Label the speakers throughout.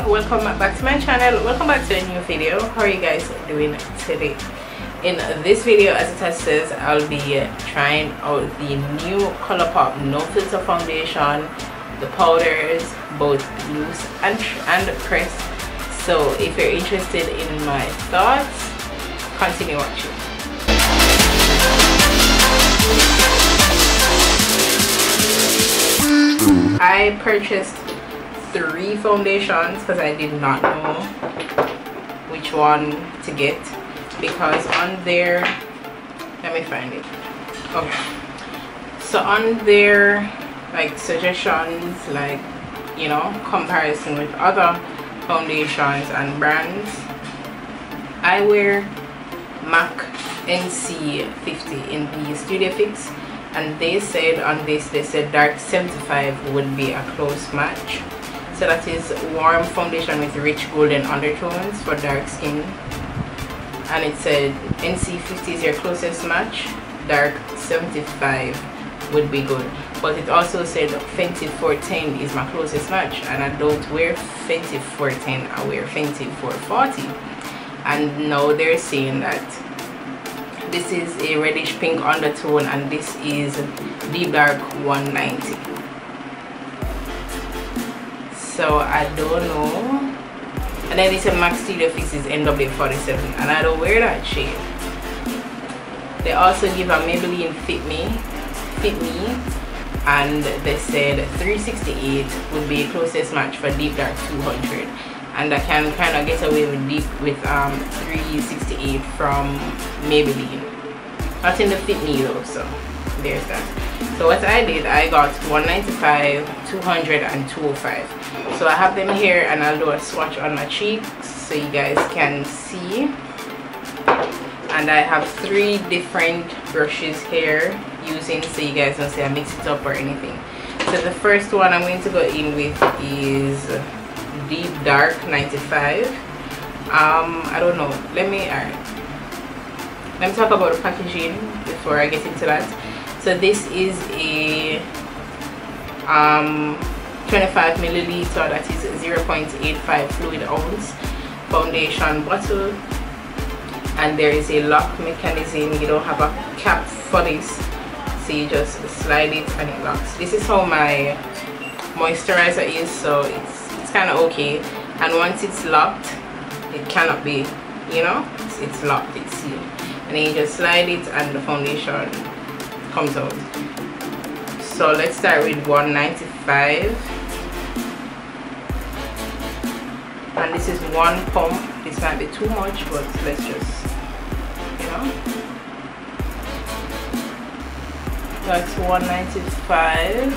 Speaker 1: Welcome back to my channel. Welcome back to a new video. How are you guys doing today? In this video, as it says, I'll be trying out the new Colourpop No Filter foundation, the powders, both loose and pressed. So if you're interested in my thoughts, continue watching. I purchased 3 foundations because I did not know which one to get, because on their, let me find it. Okay, so on their like suggestions, like, you know, comparison with other foundations and brands, I wear MAC NC50 in the Studio Fix, and they said on this, they said dark 75 would be a close match. So that is warm foundation with rich golden undertones for dark skin, and it said NC50 is your closest match, dark 75 would be good. But it also said Fenty 410 is my closest match, and I don't wear Fenty 410, I wear Fenty 440. And now they're saying that this is a reddish pink undertone and this is deep dark 190. So I don't know. And then it's a MAC Studio Fix is NW47, and I don't wear that shade. They also give a Maybelline Fit Me, and they said 368 would be a closest match for deep dark 200, and I can kind of get away with 368 from Maybelline. Not in the Fit Me though, so there's that. So what I did, I got 195, 200 and 205. So I have them here, and I'll do a swatch on my cheeks so you guys can see. And I have 3 different brushes here using, so you guys don't say I mix it up or anything. So the first one I'm going to go in with is Deep Dark 95. I don't know, let me talk about the packaging before I get into that. So this is a 25 milliliter, that is 0.85 fluid ounce foundation bottle, and there is a lock mechanism. You don't have a cap for this, so you just slide it and it locks. This is how my moisturizer is, so it's kind of okay. And once it's locked, it cannot be, you know, it's locked, it's sealed, and then you just slide it and the foundation comes out. So let's start with 195, and this is 1 pump. This might be too much, but let's just, you know, that's 195.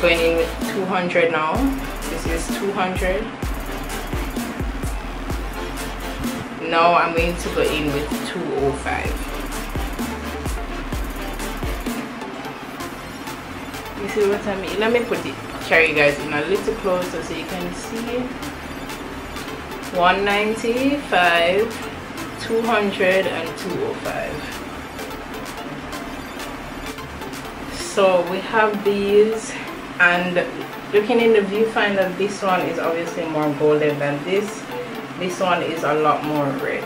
Speaker 1: Going in with 200 now. This is 200. Now I'm going to go in with 205. You see what I mean? Let me carry you guys in a little closer so you can see. 195, 200 and 205. So we have these, and looking in the viewfinder, this one is obviously more golden than this. This one is a lot more red,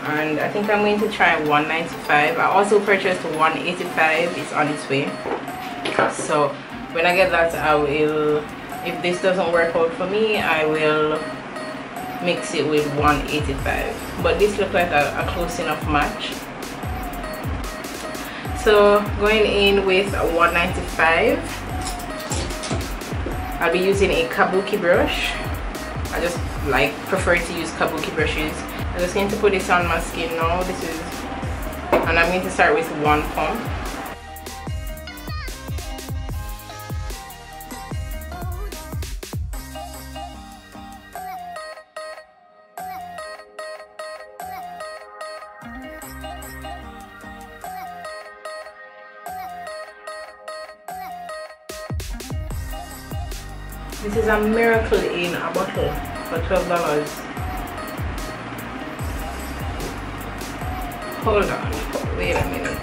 Speaker 1: and I think I'm going to try 195. I also purchased 185. It's on its way. So when I get that, I will, if this doesn't work out for me, I will mix it with 185. But this looks like a close enough match. So going in with 195, I'll be using a kabuki brush. I just prefer to use kabuki brushes. I'm just going to put this on my skin now. This is, and I'm going to start with 1 pump. This is a miracle in a bottle for $12. Hold on, wait a minute.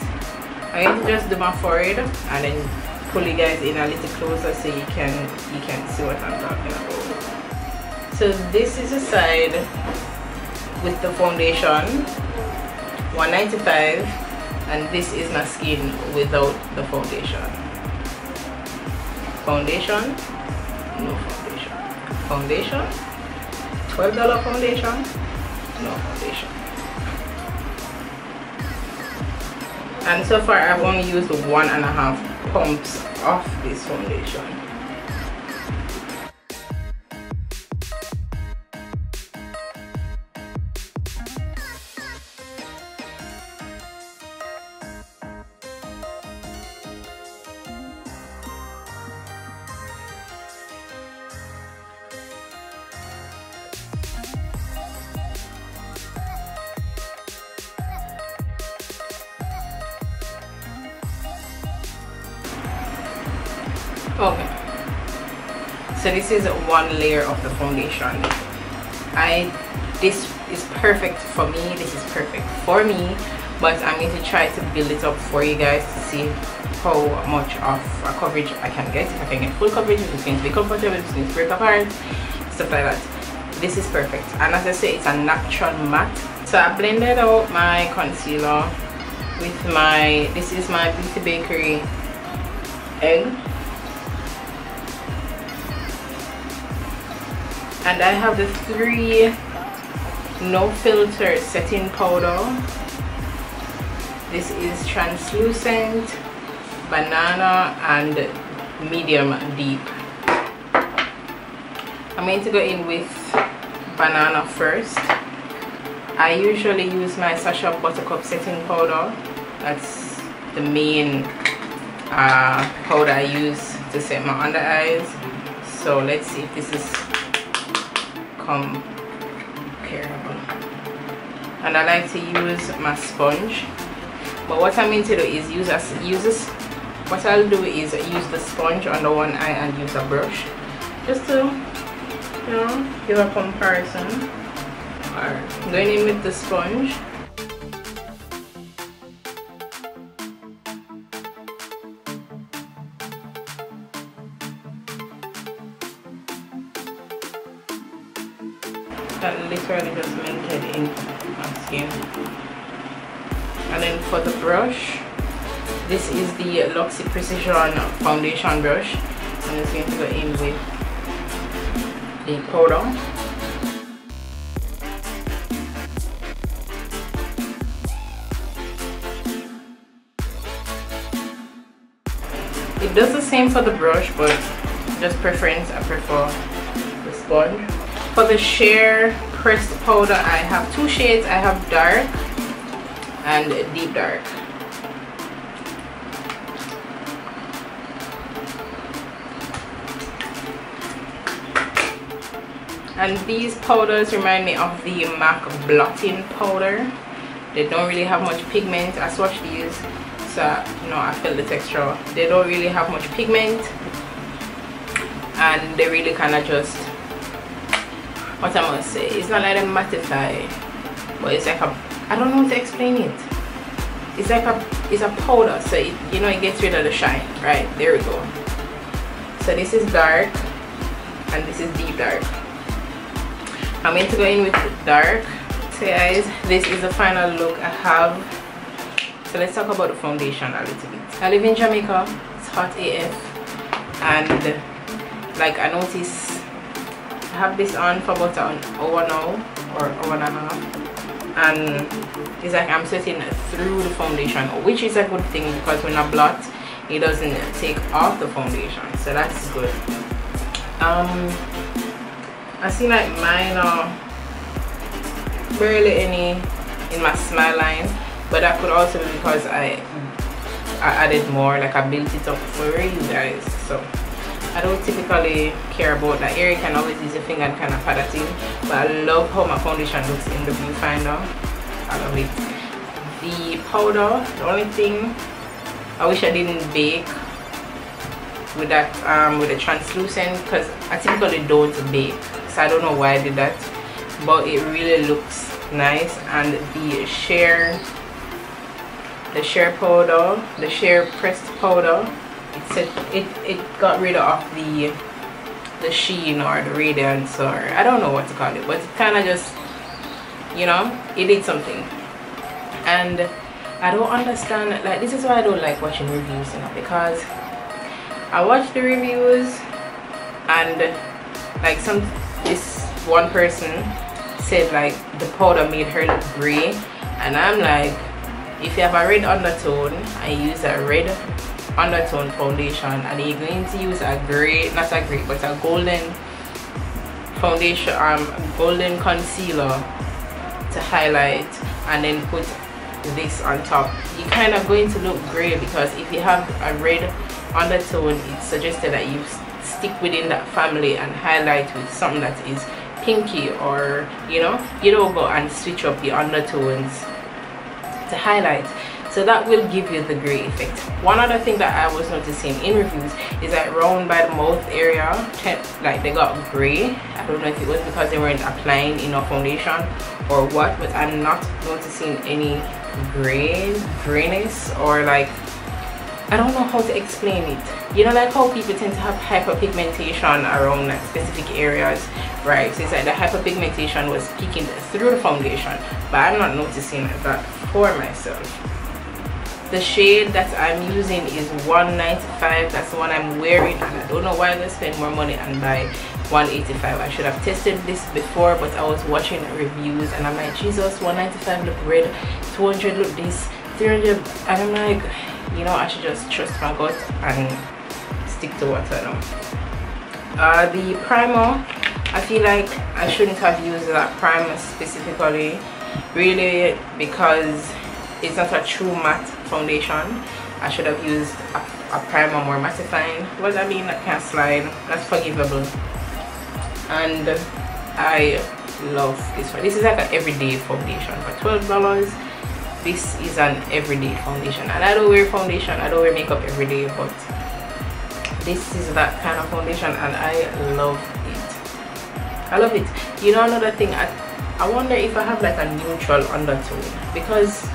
Speaker 1: I'm going to just do my forehead and then pull you guys in a little closer so you can see what I'm talking about. So this is the side with the foundation, $1.95, and this is my skin without the foundation. Foundation, no foundation. Foundation, $12 foundation, no foundation. And so far I've only used 1.5 pumps of this foundation. Okay, so this is one layer of the foundation. This is perfect for me, this is perfect for me, but I'm going to try to build it up for you guys to see how much of a coverage I can get, if I can get full coverage, if it's going to be comfortable, if it's going to break apart, stuff like that. This is perfect, and as I say, it's a natural matte. So I blended out my concealer with this is my Beauty Bakery egg. And I have the 3 no filter setting powder. This is translucent, banana, and medium deep. I'm going to go in with banana first. I usually use my Sacha Buttercup setting powder. That's the main powder I use to set my under eyes. So let's see if this is comparable. And I like to use my sponge, but what I'm going to do is use the sponge on the one eye and use a brush just to, you know, give a comparison. Alright, going in with the sponge. That literally just melted in my skin. And then for the brush, this is the Luxie Precision foundation brush. I'm just going to go in with the powder. It does the same for the brush, but just preference, I prefer the sponge. For the sheer pressed powder, I have 2 shades. I have dark and deep dark. And these powders remind me of the MAC blotting powder. They don't really have much pigment. I swatched these, so you know, I feel the texture. They don't really have much pigment, and they really kind of just, what I must say, it's not like a mattify, but it's like a, I don't know how to explain it. It's like it's a powder, so it, you know, it gets rid of the shine. Right, there we go. So this is dark and this is deep dark. I'm going to go in with dark. So guys, this is the final look I have. So let's talk about the foundation a little bit. I live in Jamaica, it's hot AF, and like I noticed I have this on for about an hour now, or hour and a half, and it's like I'm sweating through the foundation, which is a good thing because when I blot, it doesn't take off the foundation, so that's good. I see like mine are barely any in my smile line, but that could also be because I added more, like I built it up for you guys. So I don't typically care about that. Here you can always use your finger and kind of pat it in, but I love how my foundation looks in the viewfinder. I love it. The powder, the only thing I wish I didn't bake with that with the translucent, because I typically don't bake, so I don't know why I did that, but it really looks nice. And the sheer powder, the sheer pressed powder, it got rid of the sheen or the radiance, or I don't know what to call it, but it kind of just, you know, it did something. And I don't understand, like, this is why I don't like watching reviews, you know, because I watch the reviews and like this one person said like the powder made her look gray, and I'm like, if you have a red undertone and use a red undertone foundation and you're going to use a gray, not a gray but a golden foundation, golden concealer to highlight, and then put this on top, you're kind of going to look gray, because if you have a red undertone, it's suggested that you stick within that family and highlight with something that is pinky, or you don't go and switch up the undertones to highlight. So that will give you the gray effect. One other thing that I was noticing in reviews is that round by the mouth area, like they got gray. I don't know if it was because they weren't applying enough foundation or what, but I'm not noticing any grayness, or like, I don't know how to explain it. You know, like how people tend to have hyperpigmentation around like specific areas, right? So it's like the hyperpigmentation was peeking through the foundation, but I'm not noticing that for myself. The shade that I'm using is 195. That's the one I'm wearing, and I don't know why I spend more money and buy 185. I should have tested this before, but I was watching reviews and I'm like, Jesus, 195 look red, 200 look this, 300, and I'm like, you know, I should just trust my gut and stick to what I know. The primer, I feel like I shouldn't have used that primer specifically, really, because it's not a true matte foundation. I should have used a primer more mattifying, but I mean, that can't slide, that's forgivable. And I love this one. This is like an everyday foundation for $12. This is an everyday foundation, and I don't wear foundation, I don't wear makeup every day, but this is that kind of foundation and I love it. I love it. You know, another thing, I wonder if I have like a neutral undertone, because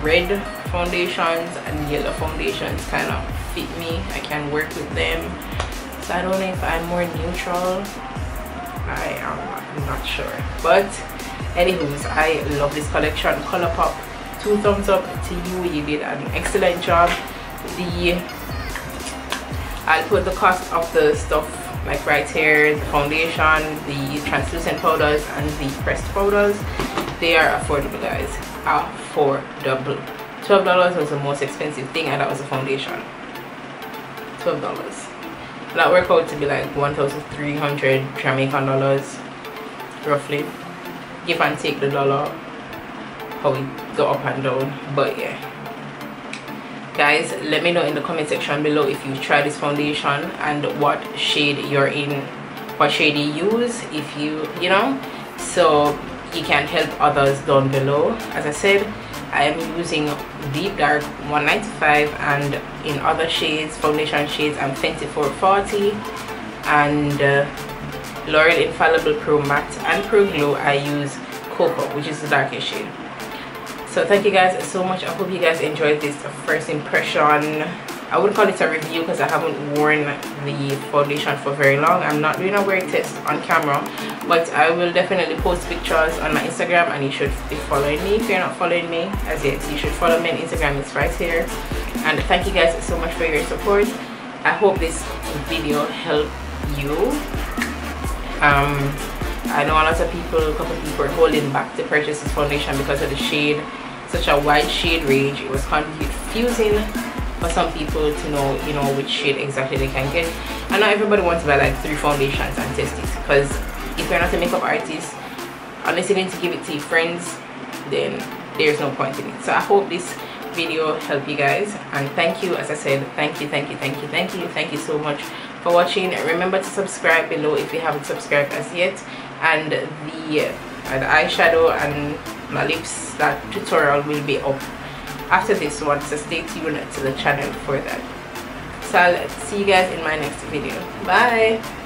Speaker 1: red foundations and yellow foundations kind of fit me. I can work with them, so I don't know if I'm more neutral. I am not sure, but anyways, I love this collection. Colourpop, 2 thumbs up to you. You did an excellent job. I'll put the cost of the stuff like right here, the foundation, the translucent powders and the pressed powders. They are affordable, guys. Affordable. $12 was the most expensive thing, and that was a foundation. $12. That worked out to be like 1,300 Jamaican dollars roughly, give and take the dollar, how it go up and down. But yeah, guys, let me know in the comment section below if you try this foundation and what shade you're in, what shade you use, if you know, so you can help others down below. As I said, I am using deep dark 195, and in other shades, foundation shades, I'm Fenty 440 and L'Oreal Infallible Pro Matte and Pro Glow. I use Cocoa, which is the darkest shade. So thank you guys so much. I hope you guys enjoyed this first impression. I wouldn't call it a review because I haven't worn the foundation for very long. I'm not doing a wear test on camera, but I will definitely post pictures on my Instagram, and you should be following me. If you're not following me as yet, you should follow me on Instagram. It's right here. And thank you guys so much for your support. I hope this video helped you. I know a lot of people, a couple of people are holding back to purchase this foundation because of the shade, such a wide shade range. It was confusing for some people to know, you know, which shade exactly they can get. And not everybody wants to buy like 3 foundations and test it, because if you're not a makeup artist, unless you're going to give it to your friends, then there's no point in it. So I hope this video helped you guys, and thank you. As I said, thank you so much for watching. Remember to subscribe below if you haven't subscribed as yet, and the eyeshadow and my lips, that tutorial will be up after this one, so stay tuned to the channel for that. So I'll see you guys in my next video. Bye.